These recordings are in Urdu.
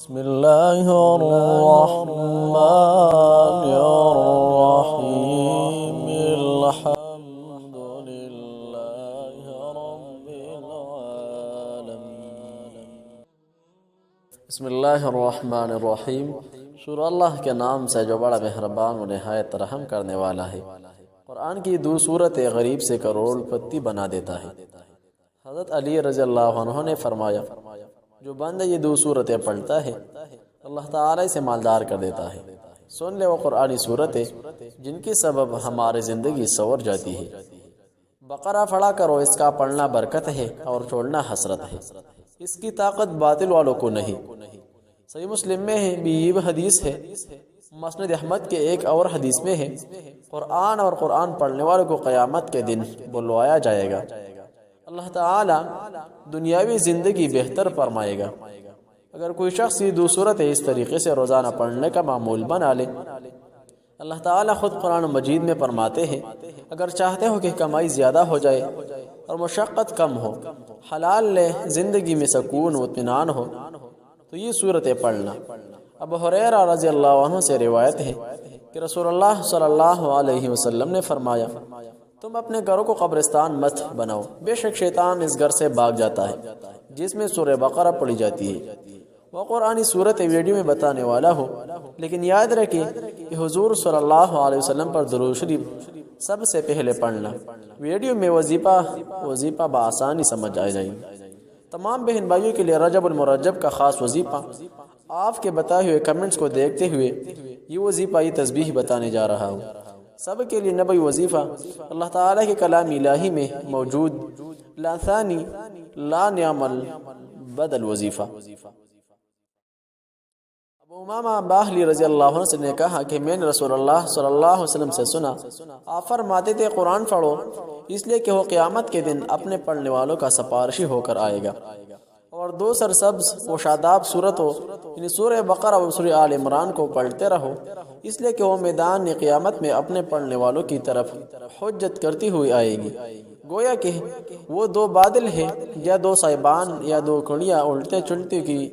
بسم اللہ الرحمن الرحیم الحمد للہ رب العالمین۔ بسم اللہ الرحمن الرحیم، شروع اللہ کے نام سے جو بڑا مہربان و نہایت رحم کرنے والا ہے۔ قرآن کی دو صورت غریب سے کروڑ پتی بنا دیتا ہے۔ حضرت علی رضی اللہ عنہ نے فرمایا، جو بندہ یہ دو صورتیں پڑھتا ہے اللہ تعالی اسے مالدار کر دیتا ہے۔ سن لے وہ قرآنی صورتیں جن کی سبب ہماری زندگی سنور جاتی ہے۔ بقرہ پڑھا کرو، اس کا پڑھنا برکت ہے اور چھوڑنا حسرت ہے۔ اس کی طاقت باطل والوں کو نہیں۔ صحیح مسلم میں ہے بھی یہ حدیث ہے، مسند احمد کے ایک اور حدیث میں ہے، قرآن اور قرآن پڑھنے والوں کو قیامت کے دن بلوایا جائے گا۔ اللہ تعالی دنیاوی زندگی بہتر فرمائے گا۔ اگر کوئی شخص یہ دو صورتیں اس طریقے سے روزانہ پڑھنے کا معمول بنا لے، اللہ تعالی خود قرآن مجید میں فرماتے ہیں، اگر چاہتے ہو کہ کمائی زیادہ ہو جائے اور مشقت کم ہو، حلال لے، زندگی میں سکون و اطمینان ہو، تو یہ صورتیں پڑھنا۔ ابو ہریرہ رضی اللہ عنہ سے روایت ہے کہ رسول اللہ صلی اللہ علیہ وسلم نے فرمایا، تم اپنے گھروں کو قبرستان مت بناؤ، بے شک شیطان اس گھر سے بھاگ جاتا ہے جس میں سورہ بقرہ پڑھی جاتی ہے۔ وہ قرآنی صورت ویڈیو میں بتانے والا ہو، لیکن یاد رکھیں کہ حضور صلی اللہ علیہ وسلم پر درود شریف سب سے پہلے پڑھنا۔ ویڈیو میں وظیفہ بآسانی سمجھ آ جائے۔ تمام بہن بھائیوں کے لیے رجب المرجب کا خاص وظیفہ، آپ کے بتائے ہوئے کمنٹس کو دیکھتے ہوئے یہ وظیفہ، یہ تسبیح بتانے جا رہا ہوں۔ سب کے لیے نبی وظیفہ اللہ تعالیٰ کے کلام الہی میں موجود لا ثانی لا نعمل بدل وظیفہ۔ ابو امامہ باہلی رضی اللہ عنہ نے کہا کہ میں نے رسول اللہ صلی اللہ علیہ وسلم سے سنا، آپ فرماتے تھے قرآن پڑھو اس لیے کہ وہ قیامت کے دن اپنے پڑھنے والوں کا سفارشی ہو کر آئے گا، اور دو سرسبز و شاداب صورتوں یعنی سورہ بقرہ و سورہ آل عمران کو پڑھتے رہو، اس لیے کہ وہ میدان قیامت میں اپنے پڑھنے والوں کی طرف حجت کرتی ہوئی آئے گی۔ گویا کہ وہ دو بادل ہیں یا دو صاحبان یا دو کڑیاں الٹے چلتی کی،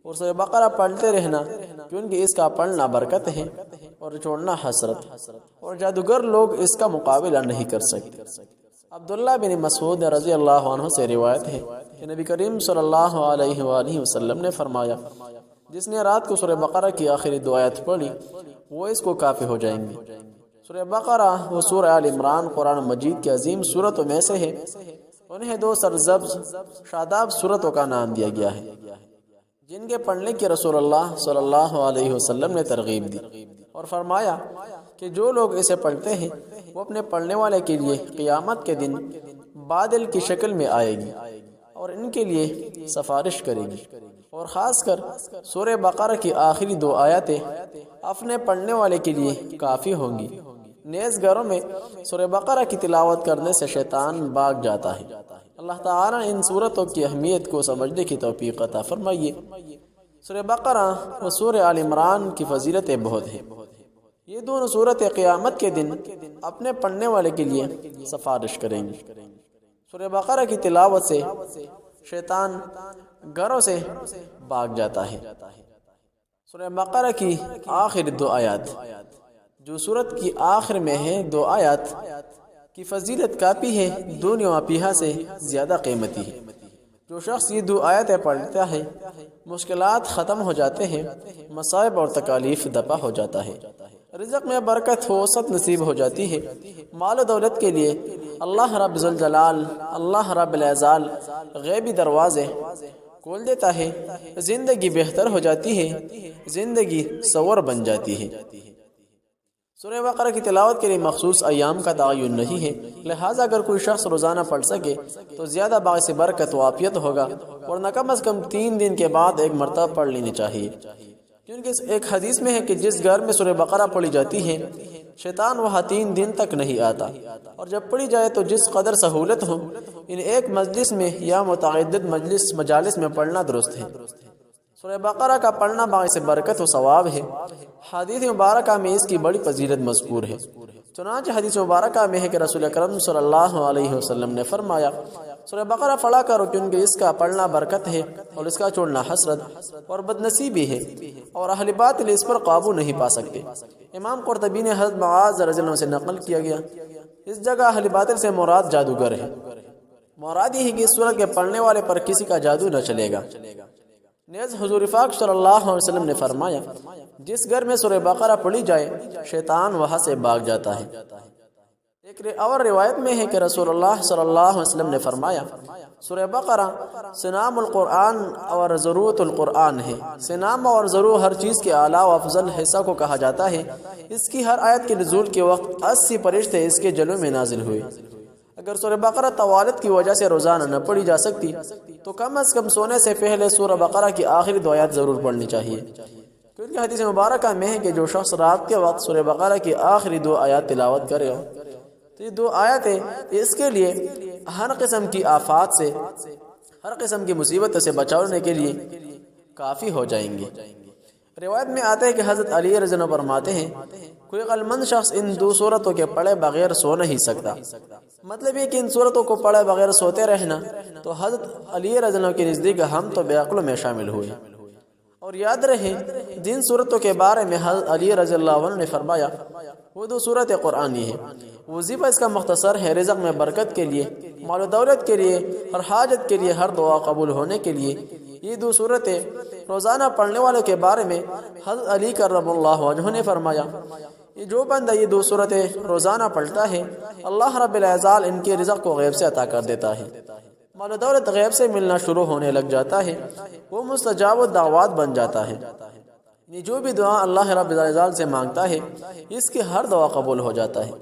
اور سورہ بقرہ پڑھتے رہنا کیونکہ اس کا پڑھنا برکت ہے اور چھوڑنا حسرت، اور جادوگر لوگ اس کا مقابلہ نہیں کر سکتے۔ عبداللہ بن مسعود رضی اللہ عنہ سے روایت ہے کہ نبی کریم صلی اللہ علیہ وآلہ وسلم نے فرمایا، جس نے رات کو سورہ بقرہ کی آخری دو آیت پڑھی وہ اس کو کافی ہو جائیں گے۔ سورہ بقرہ و سورہ آل عمران قرآن مجید کی عظیم سورتوں میں سے ہے، انہیں دو سرسبز شاداب سورتوں کا نام دیا گیا ہے جن کے پڑھنے کی رسول اللہ صلی اللہ علیہ وسلم نے ترغیب دی، اور فرمایا کہ جو لوگ اسے پڑھتے ہیں وہ اپنے پڑھنے والے کے لیے قیامت کے دن بادل کی شکل میں آئے گی اور ان کے لیے سفارش کرے گی، اور خاص کر سورہ بقرہ کی آخری دو آیاتیں اپنے پڑھنے والے کے لیے کافی ہوں گی۔ نیز گھروں میں سورہ بقرہ کی تلاوت کرنے سے شیطان بھاگ جاتا ہے۔ اللہ تعالیٰ ان صورتوں کی اہمیت کو سمجھنے کی توفیق عطا فرمائیے۔ سورہ بقرہ و سورہ آل عمران کی فضیلتیں بہت ہیں۔ یہ دونوں صورتیں قیامت کے دن اپنے پڑھنے والے کے لیے سفارش کریں گی۔ سورہ بقرہ کی تلاوت سے شیطان گھروں سے بھاگ جاتا ہے۔ سورہ بقرہ کی آخر دو آیات جو سورت کی آخر میں ہے، دو آیات کی فضیلت کافی ہے، دنیا و پیہا سے زیادہ قیمتی ہے۔ جو شخص یہ دو آیتیں پڑھتا ہے مشکلات ختم ہو جاتے ہیں، مصائب اور تکالیف دفع ہو جاتا ہے، رزق میں برکت وسعت نصیب ہو جاتی ہے، مال و دولت کے لیے اللہ رب ذوالجلال، اللہ رب العزال غیبی دروازے کھول دیتا ہے، زندگی بہتر ہو جاتی ہے، زندگی سور بن جاتی ہے۔ سورہ بقرہ کی تلاوت کے لیے مخصوص ایام کا تعین نہیں ہے، لہٰذا اگر کوئی شخص روزانہ پڑھ سکے تو زیادہ باعث برکت و عافیت ہوگا، ورنہ کم از کم 3 دن کے بعد ایک مرتبہ پڑھ لینی چاہیے، کیونکہ ایک حدیث میں ہے کہ جس گھر میں سورہ بقرہ پڑھی جاتی ہے شیطان وہاں 3 دن تک نہیں آتا، اور جب پڑھی جائے تو جس قدر سہولت ہو ان ایک مجلس میں یا متعدد مجالس میں پڑھنا درست ہے۔ سورہ بقرہ کا پڑھنا باعث برکت و ثواب ہے۔ حدیث مبارکہ میں اس کی بڑی فضیلت مذکور ہے۔ چنانچہ حدیث مبارکہ میں ہے کہ رسول اکرم صلی اللہ علیہ وسلم نے فرمایا، سورہ بقرہ پڑھا کرو کیونکہ اس کا پڑھنا برکت ہے اور اس کا چھوڑنا حسرت اور بدنصیبی ہے، اور اہل باطل اس پر قابو نہیں پا سکتے۔ امام قرطبی نے حضرت معاذ رضی اللہ عنہ سے نقل کیا گیا، اس جگہ اہل باطل سے مراد جادوگر ہے۔ مراد یہ ہے کہ اس سورت کے پڑھنے والے پر کسی کا جادو نہ چلے گا۔ نیز حضور پاک صلی اللہ علیہ وسلم نے فرمایا، جس گھر میں سورہ بقرہ پڑھی جائے شیطان وہاں سے بھاگ جاتا ہے۔ ایک اور روایت میں ہے کہ رسول اللہ صلی اللہ علیہ وسلم نے فرمایا، سورہ بقرہ سنام القرآن اور ضرورت القرآن ہے۔ سنام اور ضرور ہر چیز کے اعلیٰ و افضل حصہ کو کہا جاتا ہے۔ اس کی ہر آیت کے نزول کے وقت 80 فرشتے اس کے جلوے میں نازل ہوئے۔ اگر سورہ بقرہ طوالت کی وجہ سے روزانہ نہ پڑھی جا سکتی تو کم از کم سونے سے پہلے سورہ بقرہ کی آخری 2 آیات ضرور پڑھنی چاہیے، کیونکہ حدیث مبارکہ میں ہے کہ جو شخص رات کے وقت سورہ بقرہ کی آخری 2 آیات تلاوت کرے گا تو یہ 2 آیاتیں اس کے لیے ہر قسم کی آفات سے، ہر قسم کی مصیبت سے بچانے کے لیے کافی ہو جائیں گی۔ روایت میں آتا ہے کہ حضرت علی رضی اللہ عنہ فرماتے ہیں، کوئی عقل مند شخص ان 2 سورتوں کے پڑھے بغیر سو نہیں سکتا۔ مطلب یہ کہ ان سورتوں کو پڑھے بغیر سوتے رہنا، تو حضرت علی رضی اللہ عنہ کے نزدیک ہم تو بے عقلوں میں شامل ہوئے۔ اور یاد رہے جن صورتوں کے بارے میں حضرت علی رضی اللہ عنہ نے فرمایا وہ 2 سورت قرآنی ہے۔ وظیفہ اس کا مختصر ہے، رزق میں برکت کے لیے، مال و دولت کے لیے، ہر حاجت کے لیے، ہر دعا قبول ہونے کے لیے۔ یہ 2 سورتیں روزانہ پڑھنے والوں کے بارے میں حضرت علی کرم اللہ وجہہ نے فرمایا، یہ جو بندہ یہ 2 سورتیں روزانہ پڑھتا ہے اللہ رب العزت ان کے رزق کو غیب سے عطا کر دیتا ہے، مال و دولت غیب سے ملنا شروع ہونے لگ جاتا ہے، وہ مستجاب الدعوات بن جاتا ہے۔ یہ جو بھی دعا اللہ رب العزت سے مانگتا ہے اس کی ہر دعا قبول ہو جاتا ہے۔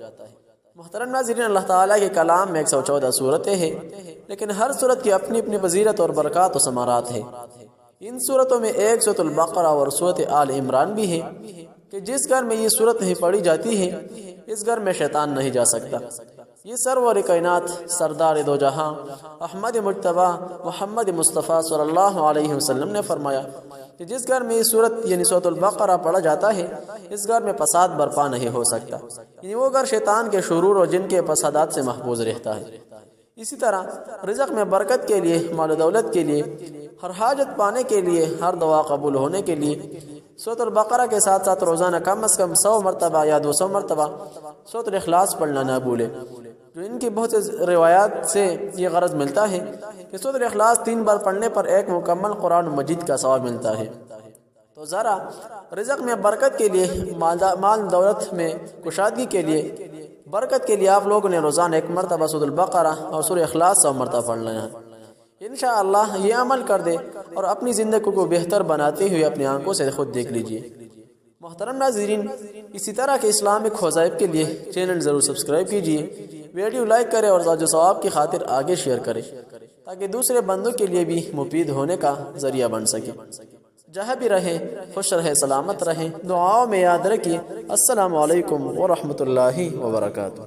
محترم ناظرین، اللہ تعالیٰ کے کلام میں 114 سورتیں ہیں، لیکن ہر سورت کی اپنی اپنی فضیلت اور برکات و ثمرات ہیں۔ ان سورتوں میں ایک سورۃ البقرہ اور سورۃ آل عمران بھی ہے کہ جس گھر میں یہ سورت نہیں پڑھی جاتی ہے اس گھر میں شیطان نہیں جا سکتا۔ یہ سرور کائنات سردار دو جہاں احمد مجتبی محمد مصطفیٰ صلی اللہ علیہ وسلم نے فرمایا کہ جس گھر میں یہ سورت یعنی سورۃ البقرہ پڑھا جاتا ہے اس گھر میں فساد برپا نہیں ہو سکتا، یعنی وہ گھر شیطان کے شرور اور جن کے فسادات سے محفوظ رہتا ہے۔ اسی طرح رزق میں برکت کے لیے، مال و دولت کے لیے، ہر حاجت پانے کے لیے، ہر دعا قبول ہونے کے لیے سورۃ البقرہ کے ساتھ ساتھ روزانہ کم از کم 100 مرتبہ یا 200 مرتبہ سورۃ الاخلاص پڑھنا نہ بھولے، جو ان کی بہت سے روایات سے یہ غرض ملتا ہے کہ سورۃ الاخلاص 3 بار پڑھنے پر ایک مکمل قرآن مجید کا ثواب ملتا ہے۔ تو ذرا رزق میں برکت کے لیے، مال دولت میں کشادگی کے لیے، برکت کے لیے آپ لوگوں نے روزانہ 1 مرتبہ سورۃ البقرہ اور سورۃ اخلاص 100 مرتبہ پڑھ لینا ہے۔ انشاءاللہ یہ عمل کر دے اور اپنی زندگی کو بہتر بناتے ہوئے اپنی آنکھوں سے خود دیکھ لیجئے۔ محترم ناظرین، اسی طرح کے اسلامک وظائف کے لیے چینل ضرور سبسکرائب کیجئے، ویڈیو لائک کریں اور زاج و ثواب کی خاطر آگے شیئر کریں تاکہ دوسرے بندوں کے لیے بھی مفید ہونے کا ذریعہ بن سکے۔ جہاں بھی رہیں خوش رہیں، سلامت رہیں، دعاؤں میں یاد رکھیے۔ السلام علیکم ورحمۃ اللہ وبرکاتہ۔